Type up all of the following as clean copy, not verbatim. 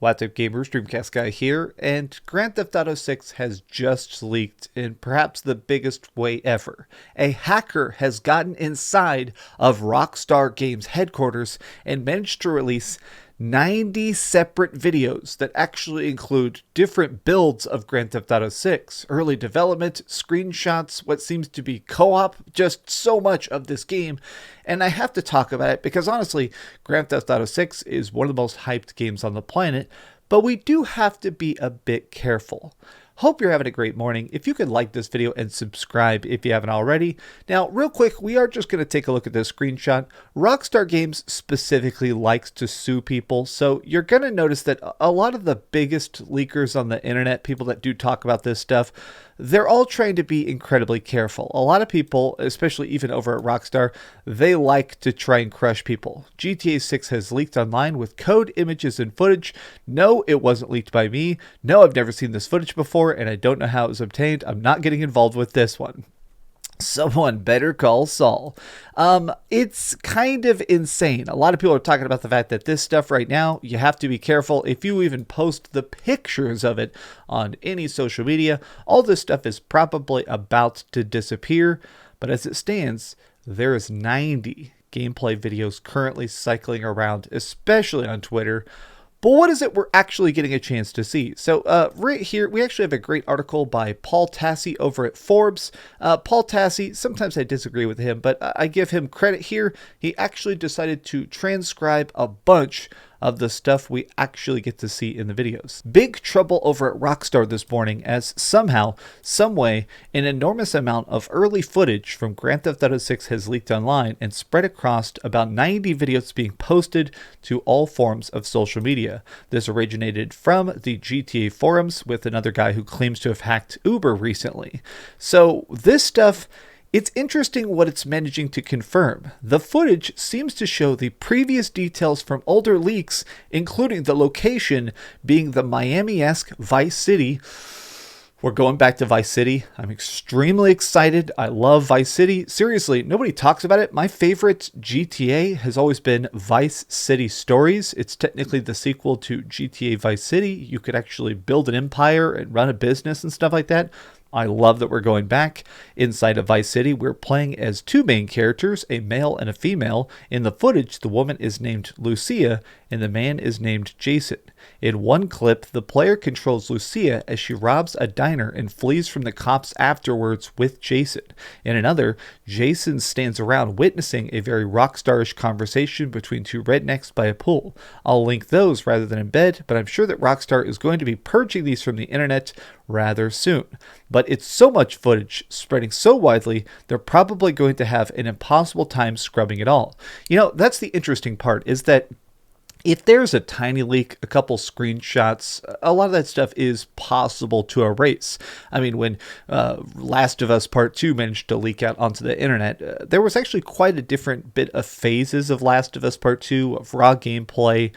What's up, gamers? DreamcastGuy here, and Grand Theft Auto 6 has just leaked in perhaps the biggest way ever. A hacker has gotten inside of Rockstar Games headquarters and managed to release 90 separate videos that actually include different builds of Grand Theft Auto 6, early development, screenshots, what seems to be co-op, just so much of this game. And I have to talk about it because honestly, Grand Theft Auto 6 is one of the most hyped games on the planet, but we do have to be a bit careful. Hope you're having a great morning. If you could like this video and subscribe if you haven't already. Now, real quick, we are just going to take a look at this screenshot. Rockstar Games specifically likes to sue people, so you're going to notice that a lot of the biggest leakers on the internet, people that do talk about this stuff, they're all trying to be incredibly careful. A lot of people, especially even over at Rockstar, they like to try and crush people. GTA 6 has leaked online with code, images, and footage. No, it wasn't leaked by me. No, I've never seen this footage before, and I don't know how it was obtained. I'm not getting involved with this one. Someone better call Saul. It's kind of insane. A lot of people are talking about the fact that this stuff right now, you have to be careful. If you even post the pictures of it on any social media, all this stuff is probably about to disappear. But as it stands, there is 90 gameplay videos currently cycling around, especially on Twitter. But what is it we're actually getting a chance to see? So right here, we actually have a great article by Paul Tassi over at Forbes. Paul Tassi, sometimes I disagree with him, but I give him credit here. He actually decided to transcribe a bunch of the stuff we actually get to see in the videos. Big trouble over at Rockstar this morning as somehow, someway, an enormous amount of early footage from Grand Theft Auto 6 has leaked online and spread across about 90 videos being posted to all forms of social media. This originated from the GTAForums with another guy who claims to have hacked Uber recently. So this stuff, it's interesting what it's managing to confirm. The footage seems to show the previous details from older leaks, including the location being the Miami-esque Vice City. We're going back to Vice City. I'm extremely excited. I love Vice City. Seriously, nobody talks about it. My favorite GTA has always been Vice City Stories. It's technically the sequel to GTA Vice City. You could actually build an empire and run a business and stuff like that. I love that we're going back. Inside of Vice City, we're playing as two main characters, a male and a female. In the footage, the woman is named Lucia and the man is named Jason. In one clip, the player controls Lucia as she robs a diner and flees from the cops afterwards with Jason. In another, Jason stands around witnessing a very rockstar-ish conversation between two rednecks by a pool. I'll link those rather than embed, but I'm sure that Rockstar is going to be purging these from the internet rather soon. But it's so much footage spreading so widely, they're probably going to have an impossible time scrubbing it all. You know, that's the interesting part, is that if there's a tiny leak, a couple screenshots, a lot of that stuff is possible to erase. I mean, when Last of Us Part 2 managed to leak out onto the internet, there was actually quite a different bit of phases of Last of Us Part 2, of raw gameplay,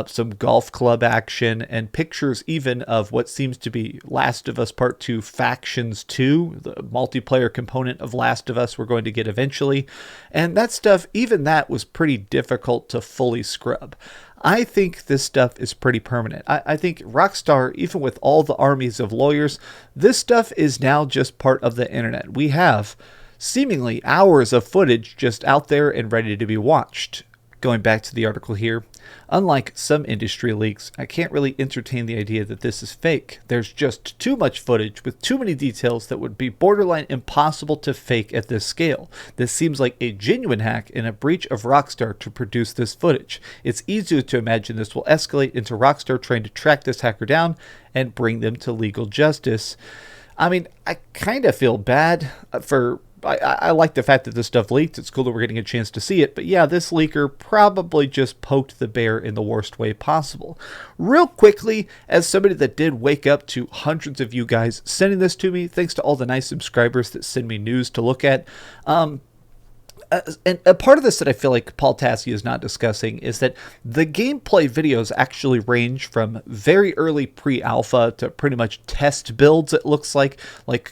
some golf club action, and pictures even of what seems to be Last of Us Part 2 Factions 2, the multiplayer component of Last of Us we're going to get eventually. And that stuff, even that was pretty difficult to fully scrub. I think this stuff is pretty permanent. I think Rockstar, even with all the armies of lawyers, this stuff is now just part of the internet. We have seemingly hours of footage just out there and ready to be watched. Going back to the article here, unlike some industry leaks, I can't really entertain the idea that this is fake. There's just too much footage with too many details that would be borderline impossible to fake at this scale. This seems like a genuine hack and a breach of Rockstar to produce this footage. It's easier to imagine this will escalate into Rockstar trying to track this hacker down and bring them to legal justice. I mean, I kind of feel bad for... I like the fact that this stuff leaked. It's cool that we're getting a chance to see it. But yeah, this leaker probably just poked the bear in the worst way possible. Real quickly, as somebody that did wake up to hundreds of you guys sending this to me, thanks to all the nice subscribers that send me news to look at, And a part of this that I feel like Paul Tassi is not discussing is that the gameplay videos actually range from very early pre-alpha to pretty much test builds, it looks like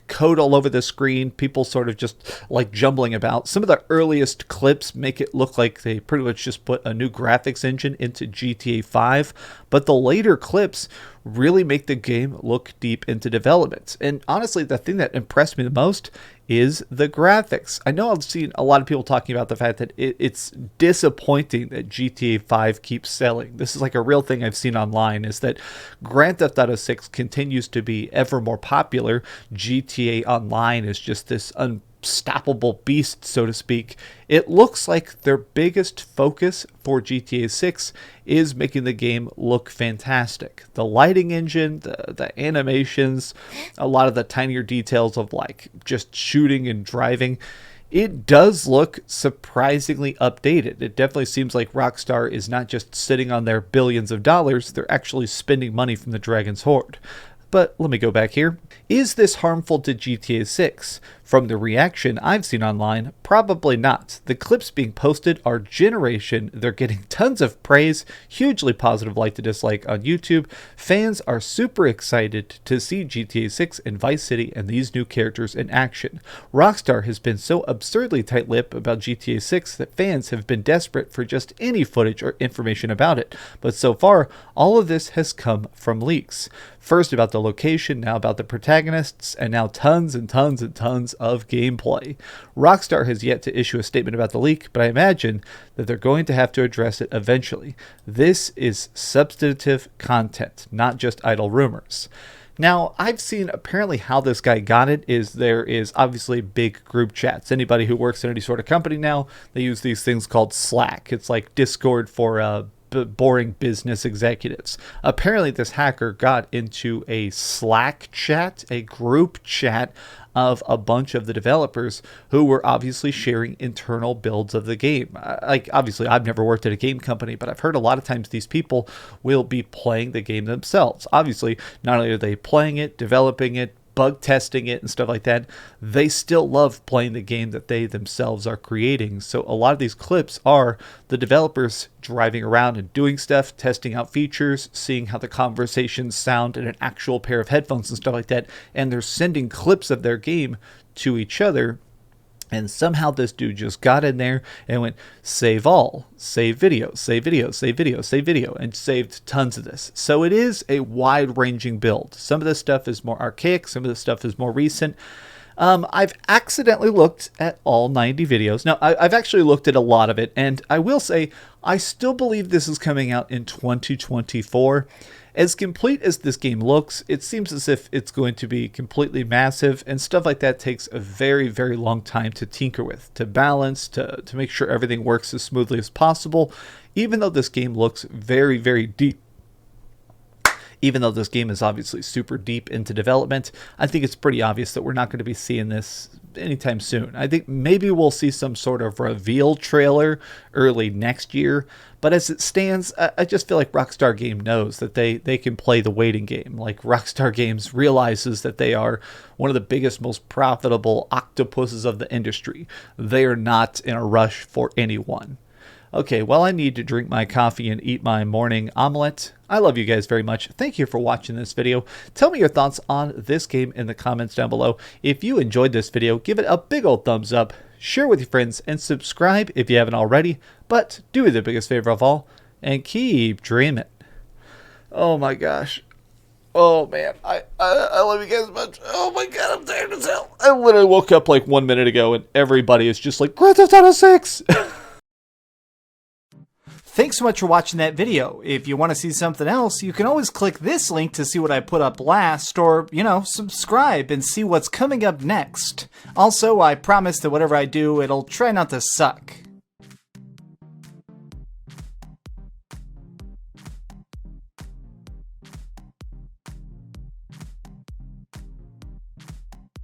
code all over the screen, people sort of just like jumbling about. Some of the earliest clips make it look like they pretty much just put a new graphics engine into GTA 5, but the later clips really make the game look deep into development. And honestly, the thing that impressed me the most is the graphics. I know I've seen a lot of people talking about the fact that it's disappointing that GTA 5 keeps selling. This is like a real thing I've seen online, is that Grand Theft Auto 6 continues to be ever more popular. GTA Online is just this unstoppable beast, so to speak. It looks like their biggest focus for GTA 6 is making the game look fantastic. The lighting engine, the animations, a lot of the tinier details of like just shooting and driving. It does look surprisingly updated. It definitely seems like Rockstar is not just sitting on their billions of dollars, they're actually spending money from the Dragon's Hoard. But let me go back here. Is this harmful to GTA 6? From the reaction I've seen online, probably not. The clips being posted are generation. They're getting tons of praise, hugely positive like to dislike on YouTube. Fans are super excited to see GTA 6 and Vice City and these new characters in action. Rockstar has been so absurdly tight-lipped about GTA 6 that fans have been desperate for just any footage or information about it. But so far, all of this has come from leaks. First about the location, now about the protagonists, and now tons and tons and tons of gameplay. Rockstar has yet to issue a statement about the leak, but I imagine that they're going to have to address it eventually. This is substantive content, not just idle rumors. Now, I've seen apparently how this guy got it is there is obviously big group chats. Anybody who works in any sort of company now, they use these things called Slack. It's like Discord for boring business executives. Apparently this hacker got into a Slack chat, a group chat of a bunch of the developers who were obviously sharing internal builds of the game. Like, obviously I've never worked at a game company, but I've heard a lot of times these people will be playing the game themselves. Obviously, not only are they playing it, developing it, bug testing it and stuff like that, they still love playing the game that they themselves are creating. So a lot of these clips are the developers driving around and doing stuff, testing out features, seeing how the conversations sound in an actual pair of headphones and stuff like that, and they're sending clips of their game to each other. And somehow this dude just got in there and went, save all, save video, save video, save video, save video, and saved tons of this. So it is a wide-ranging build. Some of this stuff is more archaic, some of this stuff is more recent. I've accidentally looked at all 90 videos. Now, I've actually looked at a lot of it, and I will say, I still believe this is coming out in 2024. As complete as this game looks, it seems as if it's going to be completely massive, and stuff like that takes a very, very long time to tinker with, to balance, to make sure everything works as smoothly as possible. Even though this game looks very, very deep, even though this game is obviously super deep into development, I think it's pretty obvious that we're not going to be seeing this anytime soon. I think maybe we'll see some sort of reveal trailer early next year, but as it stands, I just feel like Rockstar Games knows that they can play the waiting game. Like, Rockstar Games realizes that they are one of the biggest, most profitable octopuses of the industry. They are not in a rush for anyone. Okay, well, I need to drink my coffee and eat my morning omelet. I love you guys very much. Thank you for watching this video. Tell me your thoughts on this game in the comments down below. If you enjoyed this video, give it a big old thumbs up, share with your friends, and subscribe if you haven't already. But do me the biggest favor of all, and keep dreaming. Oh my gosh. Oh man, I love you guys much. Oh my god, I'm tired as hell. I literally woke up like 1 minute ago and everybody is just like, Grand Theft Auto 6! Thanks so much for watching that video. If you want to see something else, you can always click this link to see what I put up last, or, subscribe and see what's coming up next. Also, I promise that whatever I do, it'll try not to suck.